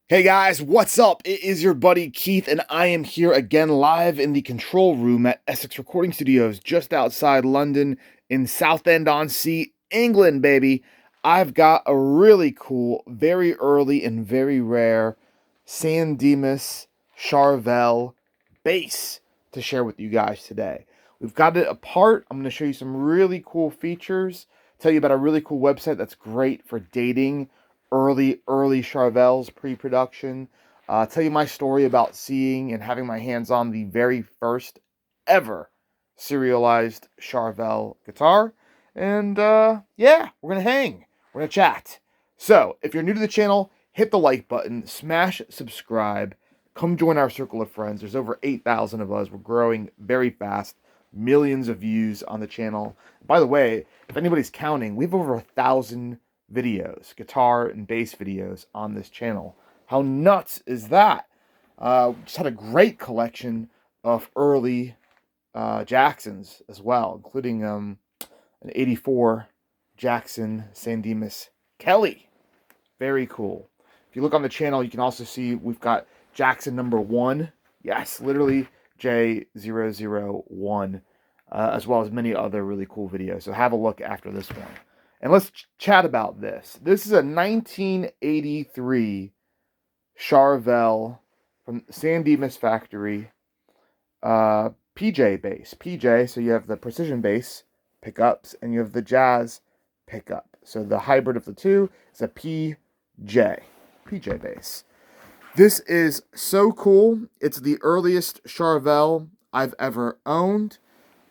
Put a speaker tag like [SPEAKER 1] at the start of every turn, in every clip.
[SPEAKER 1] Hey guys, what's up? It is your buddy Keith, and I am here again live in the control room at Essex Recording Studios, just outside London in Southend-on-Sea, England, baby. I've got a really cool, very early and very rare Dimas Charvel bass to share with you guys today. We've got it apart. I'm going to show you some really cool features, tell you about a really cool website that's great for dating early Charvel's pre-production. Tell you my story about seeing and having my hands on the very first ever serialized Charvel guitar. And yeah, we're gonna hang. We're gonna chat. So if you're new to the channel, hit the like button, smash subscribe, come join our circle of friends. There's over 8,000 of us. We're growing very fast. Millions of views on the channel. By the way, if anybody's counting, we have over 1,000 videos, guitar and bass videos on this channel. How nuts is that? Just had a great collection of early Jacksons as well, including an 84 Jackson San Dimas Kelly. Very cool. If you look on the channel, you can also see we've got Jackson number 1. Yes, literally J001, as well as many other really cool videos. So have a look after this one. And let's chat about this. This is a 1983 Charvel from San Dimas factory PJ bass. PJ, so you have the precision bass pickups and you have the jazz pickup. So the hybrid of the two is a PJ bass. This is so cool. It's the earliest Charvel I've ever owned.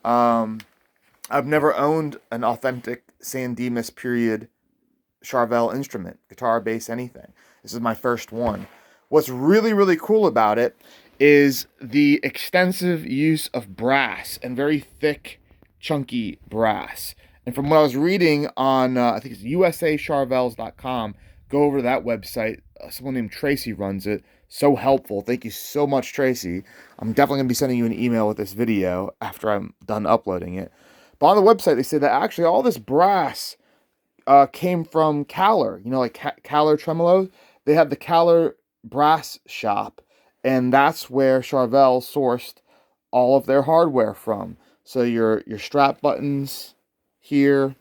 [SPEAKER 1] I've never owned an authentic San Dimas period Charvel instrument, guitar, bass, anything. This is my first one. What's really, really cool about it is the extensive use of brass and very thick, chunky brass. And from what I was reading on, I think it's usacharvels.com, go over to that website. Someone named Tracy runs it. So helpful. Thank you so much, Tracy. I'm definitely going to be sending you an email with this video after I'm done uploading it. But on the website, they say that actually all this brass came from Caller. You know, like Caller Tremolo. They have the Caller brass shop, and that's where Charvel sourced all of their hardware from. So your strap buttons here,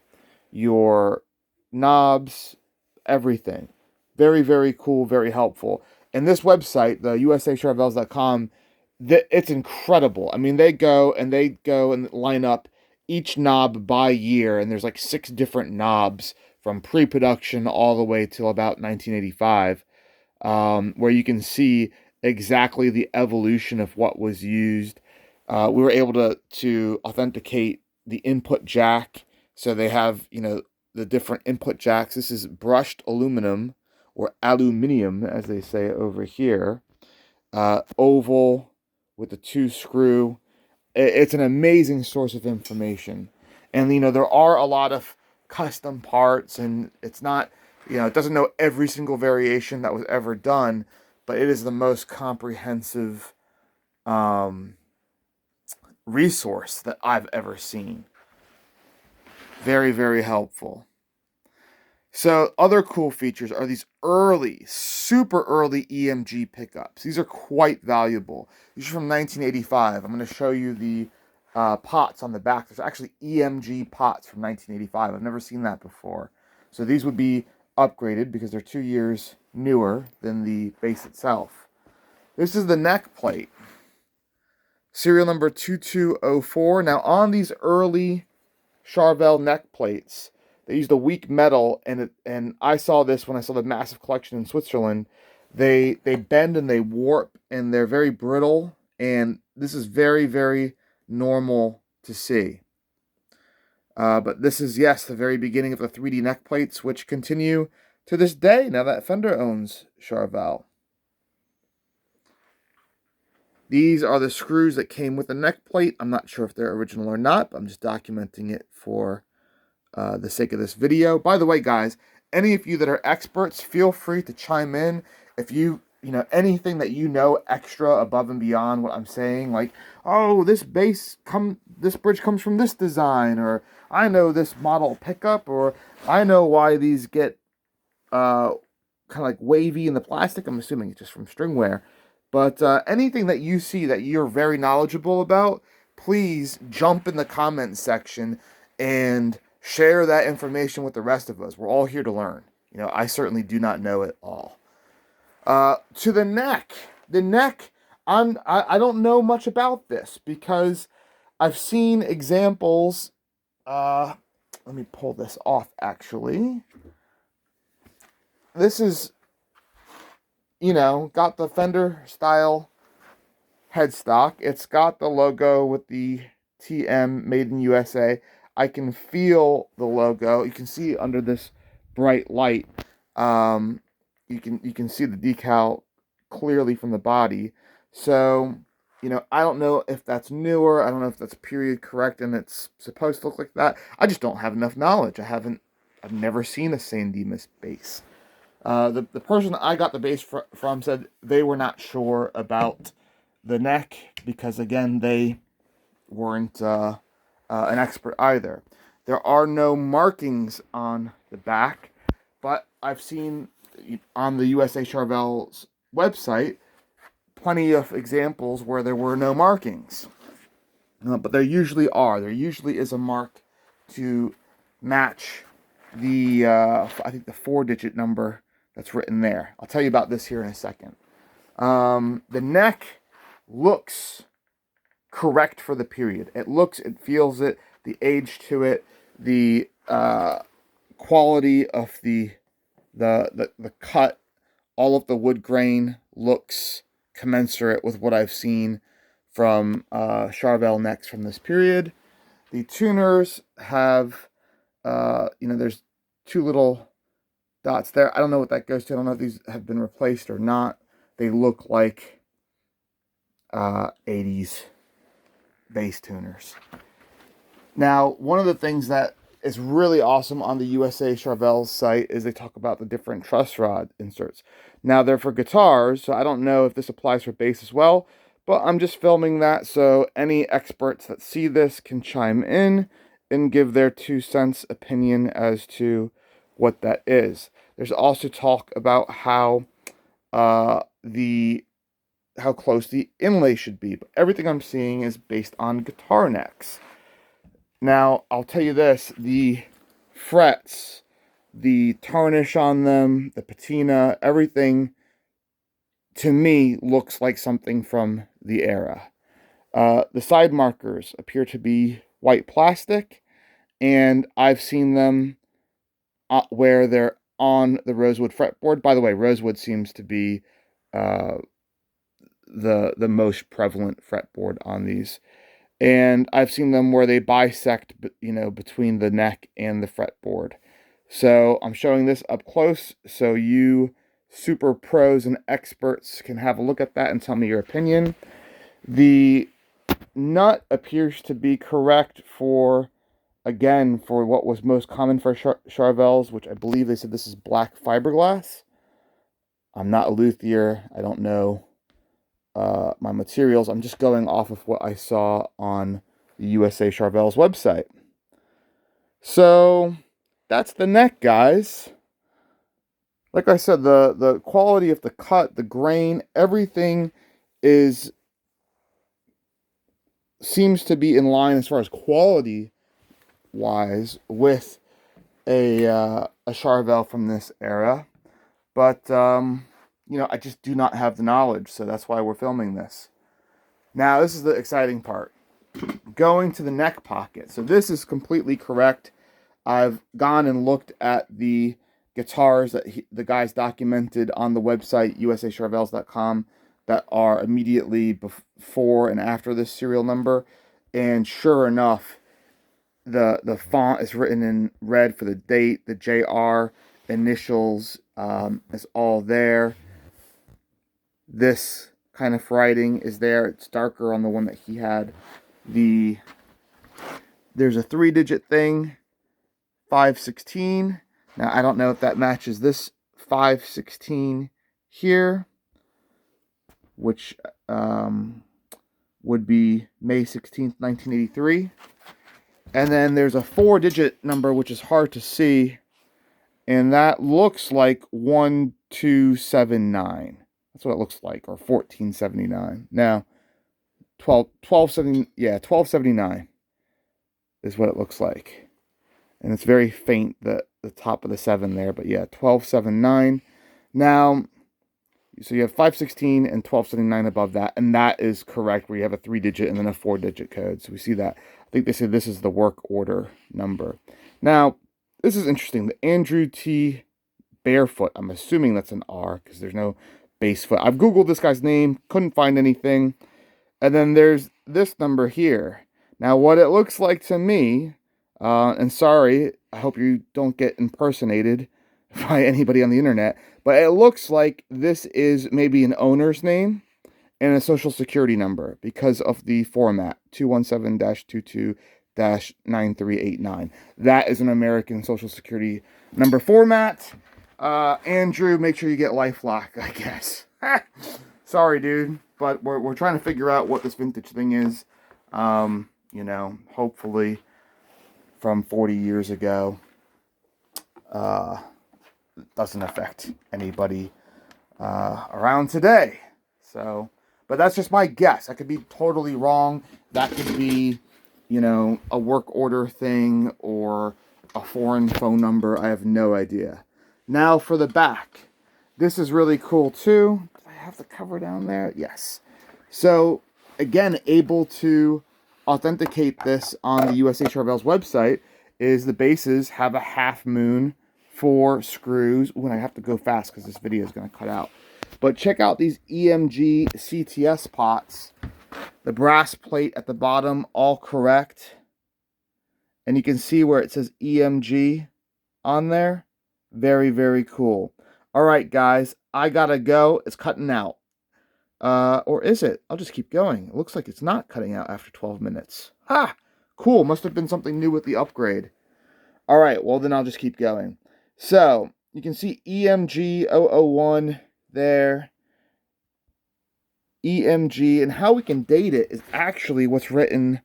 [SPEAKER 1] your knobs, everything. Very, very cool, very helpful. And this website, the usacharvels.com, it's incredible. I mean, they go and line up each knob by year, and there's like 6 different knobs from pre-production all the way till about 1985, where you can see exactly the evolution of what was used. We were able to authenticate the input jack, so they have, you know, the different input jacks. This is brushed aluminum, or aluminium, as they say over here. Oval with the 2 screw. It's an amazing source of information. And, you know, there are a lot of custom parts, and it's not, you know, it doesn't know every single variation that was ever done, but it is the most comprehensive resource that I've ever seen. Very, very helpful. So other cool features are these early, super early EMG pickups. These are quite valuable. These are from 1985. I'm going to show you the pots on the back. There's actually EMG pots from 1985. I've never seen that before. So these would be upgraded because they're 2 years newer than the bass itself. This is the neck plate. Serial number 2204. Now on these early Charvel neck plates, they used a weak metal, and I saw this when I saw the massive collection in Switzerland. They bend and they warp, and they're very brittle, and this is very, very normal to see. But this is, yes, the very beginning of the 3D neck plates, which continue to this day, now that Fender owns Charvel. These are the screws that came with the neck plate. I'm not sure if they're original or not, but I'm just documenting it for the sake of this video. By the way, guys, any of you that are experts, feel free to chime in. If you know anything that you know extra above and beyond what I'm saying, like, oh, this bridge comes from this design, or I know this model pickup, or I know why these get kind kind of like wavy in the plastic. I'm assuming it's just from string wear. But anything that you see that you're very knowledgeable about, please jump in the comments section and share that information with the rest of us. We're all here to learn. I certainly do not know it all. To the neck. The neck, I don't know much about this because I've seen examples. Let me pull this off, actually. This is, got the Fender style headstock. It's got the logo with the TM Made in USA. I can feel the logo. You can see under this bright light. You can see the decal clearly from the body. So, I don't know if that's newer. I don't know if that's period correct and it's supposed to look like that. I just don't have enough knowledge. I've never seen a San Dimas bass. The person I got the bass from said they were not sure about the neck because, again, they weren't an expert either. There are no markings on the back, but I've seen on the USA Charvel's website plenty of examples where there were no markings. But there usually are. There usually is a mark to match the, I think the 4-digit number that's written there. I'll tell you about this here in a second. The neck looks correct for the period. It feels it, the age to it, the quality of the cut, all of the wood grain looks commensurate with what I've seen from Charvel necks from this period. The tuners have, there's 2 little dots there. I don't know what that goes to. I don't know if these have been replaced or not. They look like 80s bass tuners. Now, one of the things that is really awesome on the USA Charvel's site is they talk about the different truss rod inserts. Now, they're for guitars, so I don't know if this applies for bass as well, but I'm just filming that so any experts that see this can chime in and give their 2 cents opinion as to what that is. There's also talk about how close the inlay should be, but everything I'm seeing is based on guitar necks. Now, I'll tell you this, the frets, the tarnish on them, the patina, everything, to me, looks like something from the era. The side markers appear to be white plastic, and I've seen them where they're on the rosewood fretboard. By the way, rosewood seems to be the most prevalent fretboard on these. And I've seen them where they bisect, between the neck and the fretboard. So I'm showing this up close so you super pros and experts can have a look at that and tell me your opinion. The nut appears to be correct for what was most common for Charvels, which I believe they said this is black fiberglass. I'm not a luthier. I don't know my materials. I'm just going off of what I saw on the USA Charvel's website. So that's the neck, guys. Like I said, the quality of the cut, the grain, everything seems to be in line as far as quality wise with a Charvel from this era. But I just do not have the knowledge, so that's why we're filming this. Now, this is the exciting part. Going to the neck pocket. So this is completely correct. I've gone and looked at the guitars that the guys documented on the website, usacharvels.com, that are immediately before and after this serial number. And sure enough, the font is written in red for the date. The JR initials is all there. This kind of writing is there. It's darker on the one that he had. There's a 3-digit thing, 516. Now, I don't know if that matches this 516 here, which would be May 16th, 1983. And then there's a 4-digit number, which is hard to see, And that looks like 1279. That's what it looks like, or 1479. Now, 1270, yeah, 1279 is what it looks like. And it's very faint, the top of the 7 there, but yeah, 1279. Now, so you have 516 and 1279 above that, and that is correct, where you have a 3-digit and then a 4-digit code. So we see that. I think they say this is the work order number. Now, this is interesting. The Andrew T. Barefoot, I'm assuming that's an R because there's no base foot. I've Googled this guy's name, couldn't find anything. And then there's this number here. Now, what it looks like to me, and sorry, I hope you don't get impersonated by anybody on the internet, but it looks like this is maybe an owner's name and a social security number because of the format, 217-22-9389. That is an American social security number format. Andrew, make sure you get LifeLock, I guess. Sorry, dude, but we're trying to figure out what this vintage thing is. You know, hopefully from 40 years ago. Doesn't affect anybody around today. So, but that's just my guess. I could be totally wrong. That could be, you know, a work order thing or a foreign phone number. I have no idea. Now for the back. This is really cool too. Do I have the cover down there? Yes. So, again, able to authenticate this on the USA Charvel's website is the bases have a half moon, 4 screws. Ooh, and I have to go fast because this video is going to cut out. But check out these EMG CTS pots. The brass plate at the bottom, all correct. And you can see where it says EMG on there. Very, very cool. All right, guys, I gotta go. It's cutting out. Or is it? I'll just keep going. It looks like it's not cutting out after 12 minutes. Ha! Cool. Must have been something new with the upgrade. All right, well, then I'll just keep going. So, you can see EMG 001 there. EMG. And how we can date it is actually what's written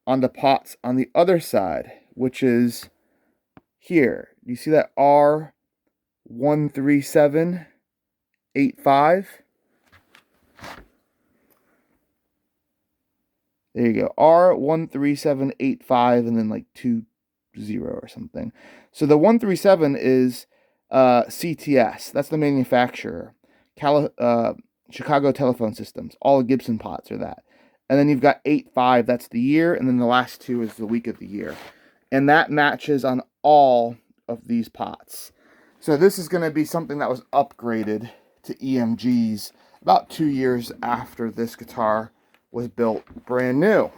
[SPEAKER 1] on the pots on the other side, which is here. You see that R13785? There you go. R13785 and then like 20 or something. So the 137 is CTS. That's the manufacturer. Chicago Telephone Systems. All Gibson pots are that. And then you've got 85. That's the year. And then the last 2 is the week of the year. And that matches on all of these pots. So this is going to be something that was upgraded to EMGs about 2 years after this guitar was built brand new.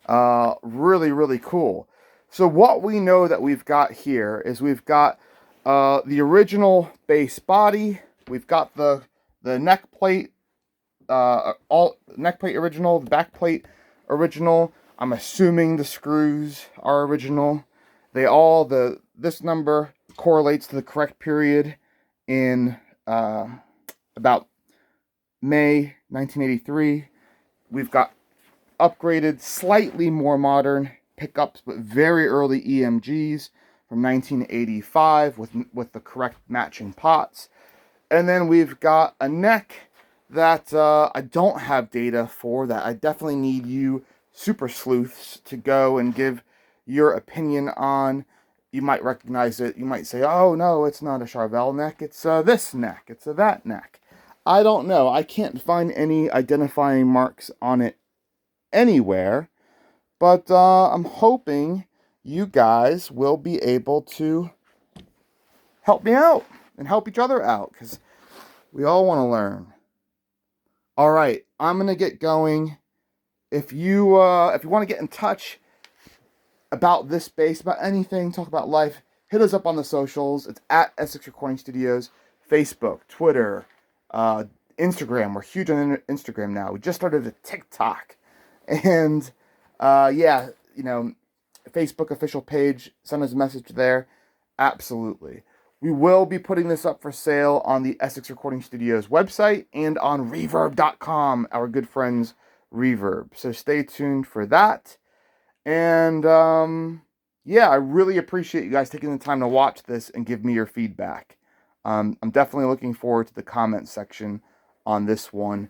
[SPEAKER 1] Really, really cool. So what we know that we've got here is we've got the original bass body. We've got the neck plate, all neck plate original, the back plate original. I'm assuming the screws are original. They all, this number correlates to the correct period in about May 1983. We've got upgraded, slightly more modern pickups, but very early EMGs from 1985 with the correct matching pots. And then we've got a neck that I don't have data for, that I definitely need you super sleuths to go and give your opinion on. You might recognize it. You might say, oh no, it's not a Charvel neck. It's this neck. It's that neck. I don't know. I can't find any identifying marks on it anywhere. But I'm hoping you guys will be able to help me out and help each other out, because we all want to learn. All right, I'm going to get going. If you want to get in touch about this bass, about anything, talk about life, hit us up on the socials. It's at Essex Recording Studios, Facebook, Twitter, Instagram. We're huge on Instagram now. We just started a TikTok. And, yeah, you know, Facebook official page, send us a message there. Absolutely. We will be putting this up for sale on the Essex Recording Studios website and on Reverb.com, our good friends Reverb. So stay tuned for that. And, yeah, I really appreciate you guys taking the time to watch this and give me your feedback. I'm definitely looking forward to the comment section on this one.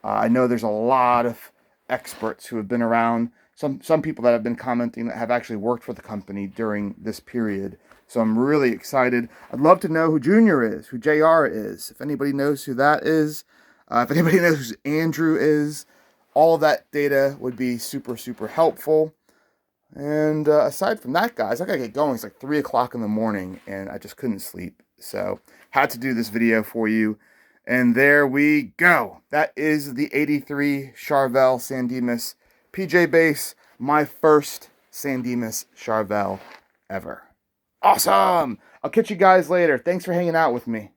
[SPEAKER 1] I know there's a lot of experts who have been around. Some people that have been commenting that have actually worked for the company during this period. So I'm really excited. I'd love to know who Junior is, who JR is. If anybody knows who that is, if anybody knows who Andrew is, all of that data would be super, super helpful. And aside from that, guys, I gotta get going. It's like 3 o'clock in the morning, and I just couldn't sleep. So, had to do this video for you. And there we go. That is the 83 Charvel San Dimas PJ bass. My first San Dimas Charvel ever. Awesome! I'll catch you guys later. Thanks for hanging out with me.